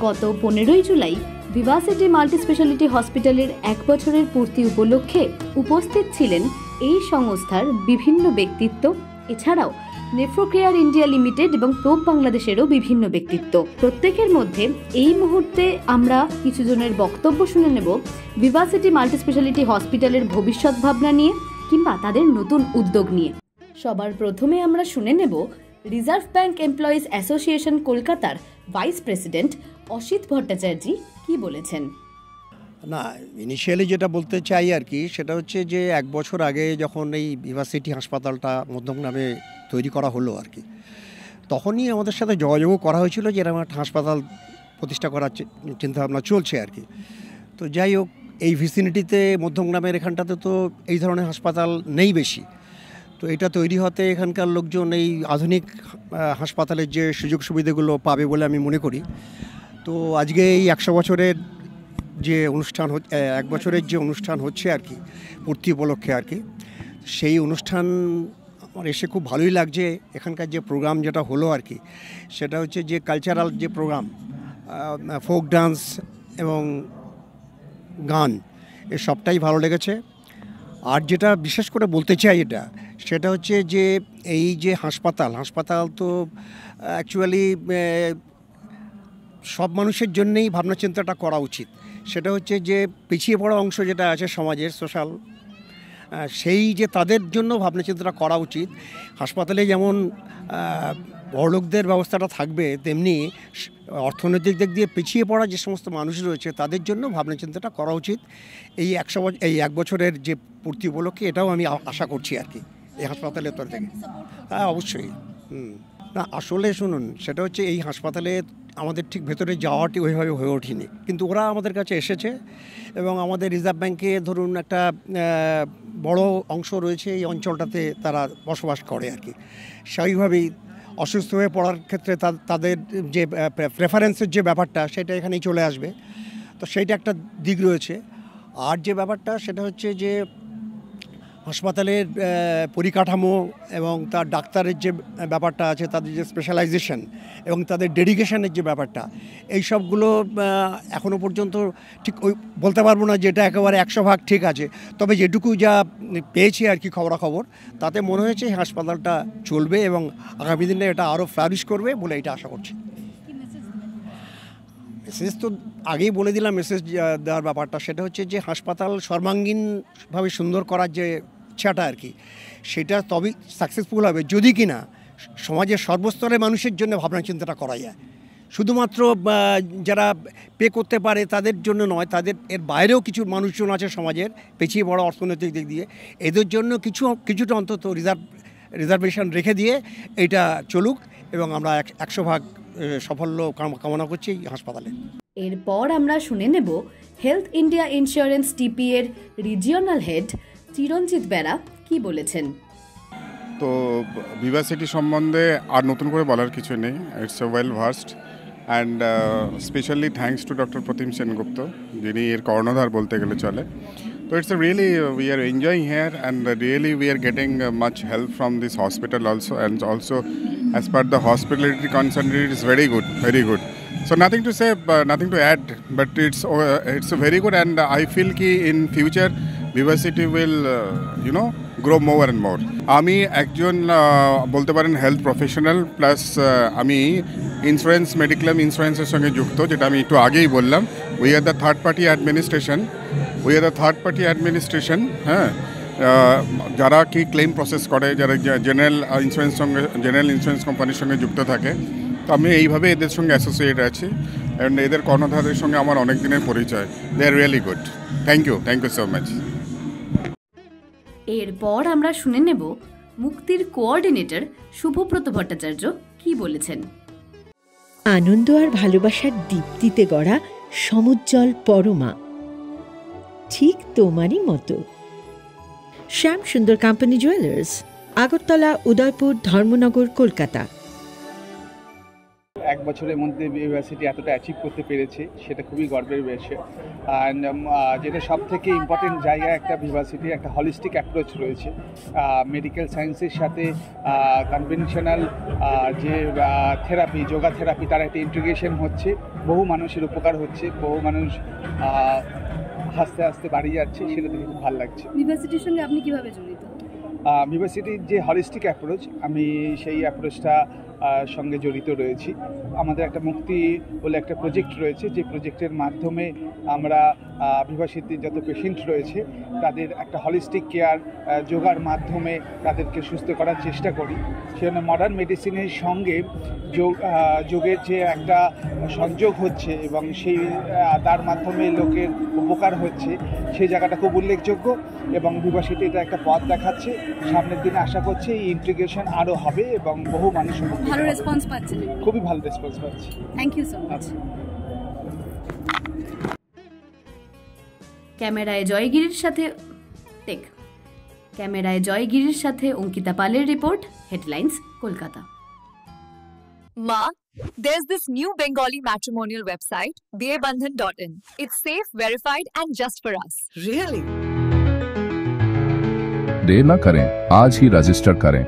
গত 15ই July Vivacity multi speciality হসপিটালের 1 বছরের পূর্তি উপলক্ষে উপস্থিত ছিলেন এই সংস্থার বিভিন্ন ব্যক্তিত্ব, এছাড়াও নেফ্রোকেয়ার ইন্ডিয়া লিমিটেড এবং প্রোব বাংলাদেশেরও বিভিন্ন ব্যক্তিত্ব। প্রত্যেকের মধ্যে এই মুহূর্তে আমরা কিছু জনের বক্তব্য শুনে নেব ভিভাসিটি মাল্টি স্পেশালিটি হসপিটালের ভবিষ্যৎ ভাবনা নিয়ে কিংবা তাদের নতুন উদ্যোগ নিয়ে। সবার প্রথমে আমরা শুনে নেব রিজার্ভ ব্যাংক এমপ্লয়িজ অ্যাসোসিয়েশন কলকাতার ভাইস প্রেসিডেন্ট অসিত ভট্টাচার্য কি বলেছেন। না, ইনিশিয়ালি যেটা বলতে চাই আর কি, সেটা হচ্ছে যে 1 বছর আগে যখন এই ভিভাসিটি হাসপাতালটা মধ্যমগ্রামে তৈরি করা হলো আর কি, তখনই আমাদের সাথে যোগাযোগও করা হয়েছিল যে এরকম একটা হাসপাতাল প্রতিষ্ঠা করার চিন্তাভাবনা চলছে আর কি। তো যাই হোক, এই ভিসিনিটিতে মধ্যমগ্রামের এখানটাতে তো এই ধরনের হাসপাতাল নেই বেশি। তো এটা তৈরি হতে এখানকার লোকজন এই আধুনিক হাসপাতালের যে সুযোগ সুবিধাগুলো পাবে বলে আমি মনে করি। তো আজকে এই 100 বছরের যে অনুষ্ঠান 1 বছরের যে অনুষ্ঠান হচ্ছে আর কি, পূর্তি উপলক্ষে আর কি, সেই অনুষ্ঠান আমার এসে খুব ভালোই লাগছে। এখানকার যে প্রোগ্রাম যেটা হলো আর কি, সেটা হচ্ছে যে কালচারাল যে প্রোগ্রাম, ফোক ডান্স এবং গান, এ সবটাই ভালো লেগেছে। আর যেটা বিশেষ করে বলতে চাই সেটা হচ্ছে যে এই যে হাসপাতাল তো অ্যাকচুয়ালি সব মানুষের জন্যেই ভাবনা চিন্তাটা করা উচিত। সেটা হচ্ছে যে পিছিয়ে পড়া অংশ যেটা আছে সমাজের, সোশ্যাল, সেই যে তাদের জন্য ভাবনা চিন্তাটা করা উচিত। হাসপাতালে যেমন বড়লোকদের ব্যবস্থাটা থাকবে, তেমনি অর্থনৈতিক দিক দিয়ে পিছিয়ে পড়া যে সমস্ত মানুষ রয়েছে তাদের জন্য ভাবনা চিন্তাটা করা উচিত। এই 1 বছরের যে পূর্তি উপলক্ষে এটাও আমি আশা করছি আর কি এই হাসপাতালের তরফ থেকে। হ্যাঁ, অবশ্যই। না, আসলে শুনুন, সেটা হচ্ছে এই হাসপাতালে আমাদের ঠিক ভেতরে যাওয়াটি ওইভাবে হয়ে ওঠেনি, কিন্তু ওরা আমাদের কাছে এসেছে এবং আমাদের রিজার্ভ ব্যাংকে ধরুন একটা বড় অংশ রয়েছে এই অঞ্চলটাতে, তারা বসবাস করে আর কি। স্বাভাবিকভাবেই অসুস্থ হয়ে পড়ার ক্ষেত্রে তাদের যে প্রেফারেন্সের যে ব্যাপারটা, সেটা এখানেই চলে আসবে। তো সেইটা একটা দিক রয়েছে। আর যে ব্যাপারটা সেটা হচ্ছে যে হাসপাতালের পরিকাঠামো এবং তার ডাক্তারের যে ব্যাপারটা আছে, তাদের যে স্পেশালাইজেশন এবং তাদের ডেডিকেশনের যে ব্যাপারটা, এই সবগুলো এখনও পর্যন্ত ঠিক বলতে পারবো না যে এটা একেবারে 100% ঠিক আছে। তবে যেটুকু যা পেয়েছি আর কি খবরাখবর, তাতে মনে হয়েছে হাসপাতালটা চলবে এবং আগামী দিনে এটা আরও ফ্লারিশ করবে বলে এটা আশা করছি। মেসেজ তো আগেই বলে দিলাম, মেসেজ দেওয়ার ব্যাপারটা সেটা হচ্ছে যে হাসপাতাল সর্বাঙ্গীনভাবে সুন্দর করার যে ইচ্ছাটা আর কি, সেটা তবেই সাকসেসফুল হবে যদি কিনা সমাজের সর্বস্তরের মানুষের জন্য ভাবনা চিন্তাটা করা যায়। শুধুমাত্র যারা পে করতে পারে তাদের জন্য নয়, তাদের এর বাইরেও কিছু মানুষজন আছে সমাজের পিছিয়ে বড় অর্থনৈতিক দিক দিয়ে, এদের জন্য কিছুটা অন্তত রিজার্ভেশন রেখে দিয়ে এটা চলুক এবং আমরা 100% সাফল্য কামনা করছি এই হাসপাতালে। এরপর আমরা শুনে নেব হেলথ ইন্ডিয়া ইন্স্যুরেন্স টিপি এর রিজিওনাল হেড চিরঞ্জিত বেরা কি বলেছেন। তো ভিভাসিটি সম্বন্ধে আর নতুন করে বলার কিছু নেই, it's a well versed and specially thanks to doctor Pratim Sengupta, যিনি এর কর্ণধার বলতে গেলে চলে। So it's a really, we are enjoying here and really we are getting much help from this hospital also, and also as per the hospitality concern, it is very good, very good. So nothing to say, nothing to add, but it's very good, and I feel ki in future Vivacity will grow more and more. আমি একজন বলতে পারেন health professional plus আমি insurance mediclaim ইন্স্যুরেন্সের সঙ্গে যুক্ত, যেটা আমি একটু আগেই বললাম। We are the third party administration. হ্যাঁ, যারা কি ক্লেম প্রসেস করে, যারা জেনারেল ইন্স্যুরেন্স কোম্পানির সঙ্গে যুক্ত থাকে, তো আমি এইভাবে এদের সঙ্গে অ্যাসোসিয়েট আছি অ্যান্ড এদের কর্ণধারের সঙ্গে আমার অনেক দিনের পরিচয়। They are really good. Thank you so much. এরপর আমরা শুনে নেব মুক্তির কোঅর্ডিনেটর শুভব্রত ভট্টাচার্য কি বলেছেন। আনন্দ আর ভালোবাসার দীপ্তিতে গড়া সমুজ্জ্বল পরমা, ঠিক তোমারই মতো। শ্যাম সুন্দর কোম্পানি জুয়েলার্স, আগরতলা, উদয়পুর, ধর্মনগর, কলকাতা। এক বছরের মধ্যে ইউনিভার্সিটি এতটা অ্যাচিভ করতে পেরেছে, সেটা খুবই গর্বের বিষয়। অ্যান্ড যেটা সব থেকে ইম্পর্টেন্ট জায়গা একটা ইউনিভার্সিটির একটা হলিস্টিক অ্যাপ্রোচ রয়েছে। মেডিকেল সায়েন্সের সাথে কনভেনশনাল যে থেরাপি, যোগা থেরাপি, তার একটা ইন্টিগ্রেশন হচ্ছে, বহু মানুষের উপকার হচ্ছে, বহু মানুষ আস্তে আস্তে বাড়ি যাচ্ছে, সেটা দেখে খুব ভালো লাগছে। ইউনিভার্সিটির সঙ্গে আপনি কিভাবে জড়িত? ইউনিভার্সিটির যে হলিস্টিক অ্যাপ্রোচ, আমি সেই অ্যাপ্রোচটা সঙ্গে জড়িত রয়েছি। আমাদের একটা মুক্তি বলে একটা প্রজেক্ট রয়েছে, যে প্রজেক্টের মাধ্যমে আমরা ইউনিভার্সিটির যত পেশেন্ট রয়েছে তাদের একটা হলিস্টিক কেয়ার যোগার মাধ্যমে তাদেরকে সুস্থ করার চেষ্টা করি। সেজন্য মডার্ন মেডিসিনের সঙ্গে যোগের যে একটা সংযোগ হচ্ছে এবং সেই তার মাধ্যমে লোকের উপকার হচ্ছে, সেই জায়গাটা খুব উল্লেখযোগ্য এবং ইউনিভার্সিটি এটা একটা পথ দেখাচ্ছে। সামনের দিনে আশা করছি এই ইন্টিগ্রেশন আরও হবে এবং বহু মানুষ ভালো রেসপন্স পাচ্ছেন? খুবই ভালো রেসপন্স পাচ্ছি। Thank you so much. ক্যামেরায় জয়গিরির সাথে অঙ্কিতা পালের রিপোর্ট, headlines, Kolkata. Ma, there's this new Bengali matrimonial website, BABandhan.in. It's safe, verified, and just for us. Really? देर न करें, आज ही रजिस्टर करें।